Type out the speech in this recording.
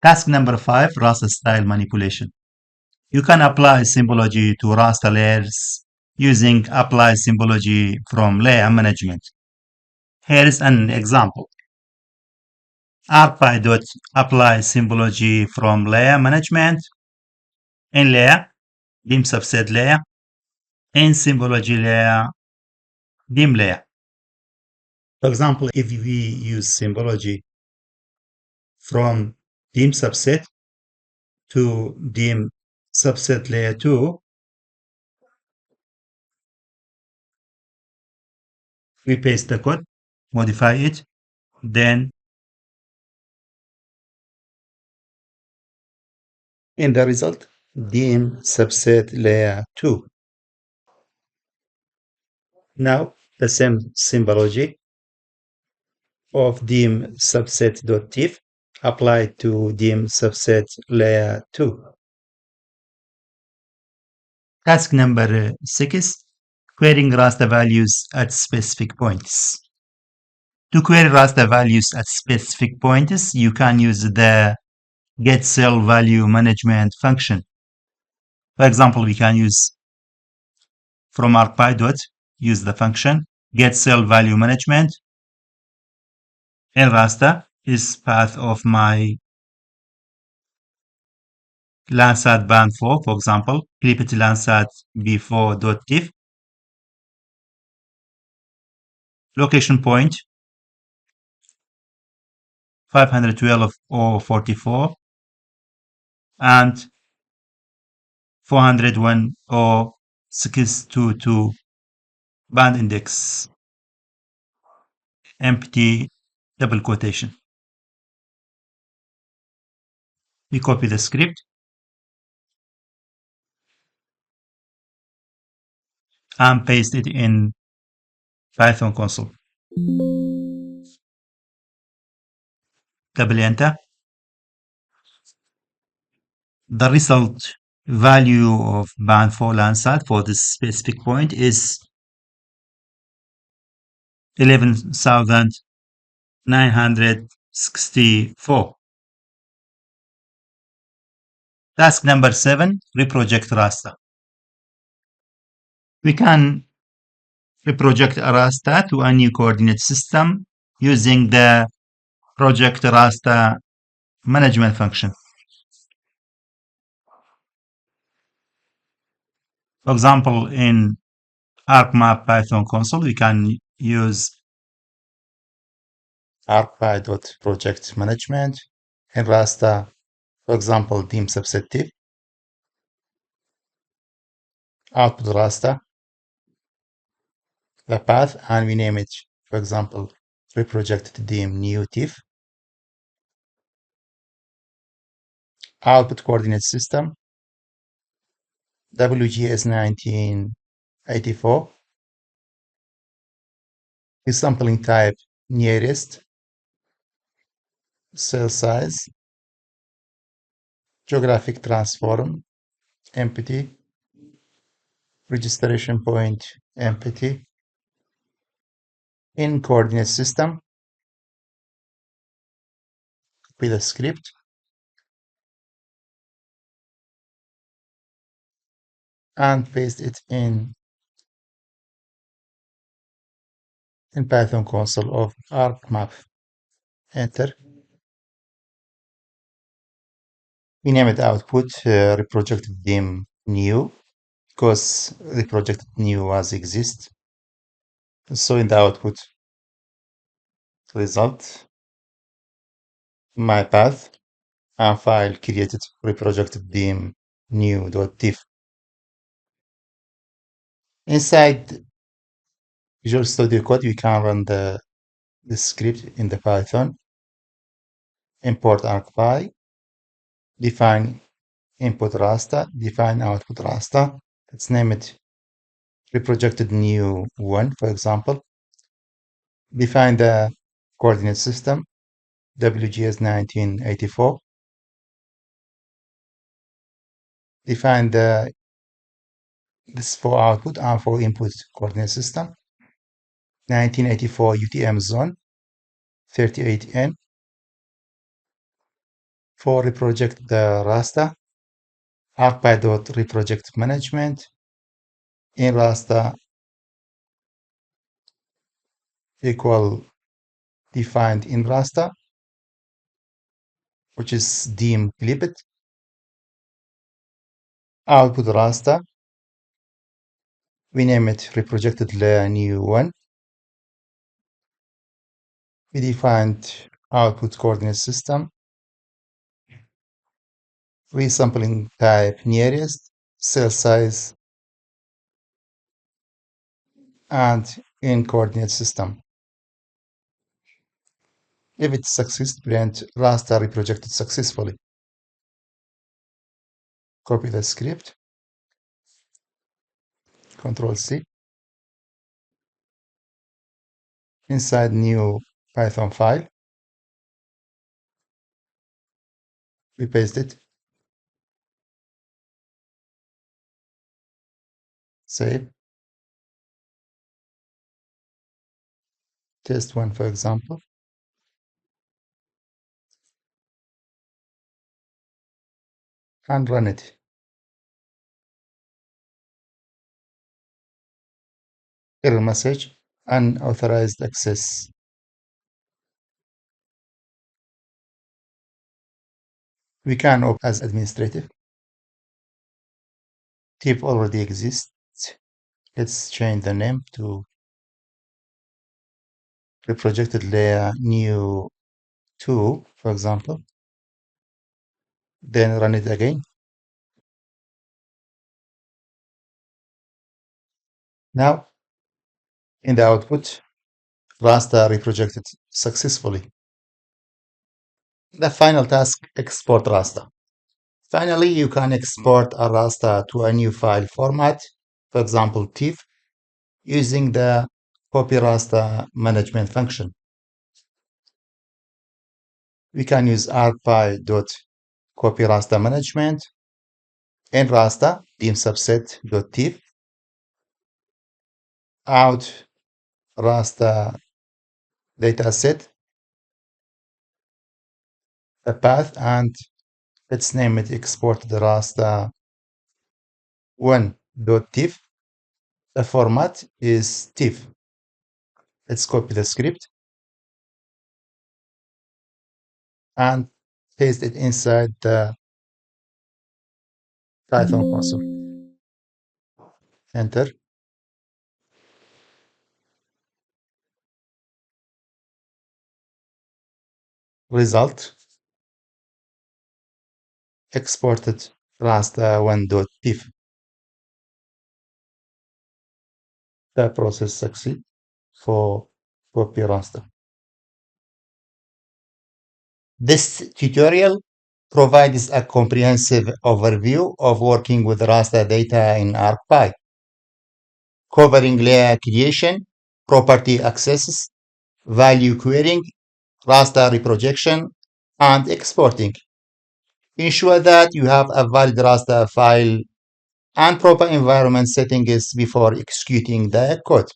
Task number 5, raster style manipulation. You can apply symbology to raster layers using apply symbology from layer management. Here is an example. ArcPy.apply symbology from layer management in layer, dim subset layer, in symbology layer, dim layer. For example, if we use symbology from dim subset to dim subset layer 2, we paste the code, modify it, then in the result, dim subset layer 2. Now, the same symbology of dim subset.diff applied to dim subset layer 2. Task number 6, querying raster values at specific points. To query raster values at specific points, you can use the getCellValueManagement function. For example, we can use from ArcPy use the function getCellValueManagement in raster is path of my Landsat band 4, for example, clip it Landsat b4.diff, location point 512.044 and 401.622 band index, empty double quotation. We copy the script and paste it in Python console. Double enter. The result value of band 4 Landsat for this specific point is 11,964. Task number 7, reproject raster. We can reproject a raster to a new coordinate system using the project raster management function. For example, in ArcMap Python console, we can use ArcPy.project management and raster, for example, dim subset diff, output raster, the path, and we name it, for example, reprojected dim new diff, output coordinate system, WGS 1984, sampling type nearest, cell size, geographic transform, empty, registration point, empty, in coordinate system, copy the script, and paste it in Python console of ArcMap. Enter. We name it output reprojected dim new because reprojected new was exist. So in the output result, my path and file created reprojected dim new.diff. Inside Visual Studio Code, you can run the script in the Python. Import ArcPy, define input raster, define output raster. Let's name it reprojected new 1, for example. Define the coordinate system, WGS 1984. Define this for output and for input coordinate system. 1984 UTM zone, 38N. For reproject the raster, ArcPy.reproject management in raster equal defined in raster, which is dim clipped. Output raster, we name it reprojected layer new one. We defined output coordinate system, resampling type nearest, cell size, and in coordinate system. If it succeeds, print raster reprojected successfully. Copy the script, Control C. Inside new Python file, we paste it, save, test one for example, and run it. Error message, unauthorized access. We can open as administrative. Tip already exists. Let's change the name to reprojected layer new 2, for example. Then run it again. Now, in the output, raster reprojected successfully. The final task, export raster. Finally, you can export a raster to a new file format, for example, TIFF, using the copy raster management function. We can use ArcPy.copy raster management in raster dim subset.tiff out raster dataset, a path, and let's name it export the raster 1.tiff. The format is tiff. Let's copy the script and paste it inside the Python console. Enter. Result. Exported raster 1.tiff. The process succeed for copy raster. This tutorial provides a comprehensive overview of working with raster data in ArcPy, covering layer creation, property accesses, value querying, raster reprojection, and exporting. Ensure that you have a valid raster file and proper environment settings before executing the code.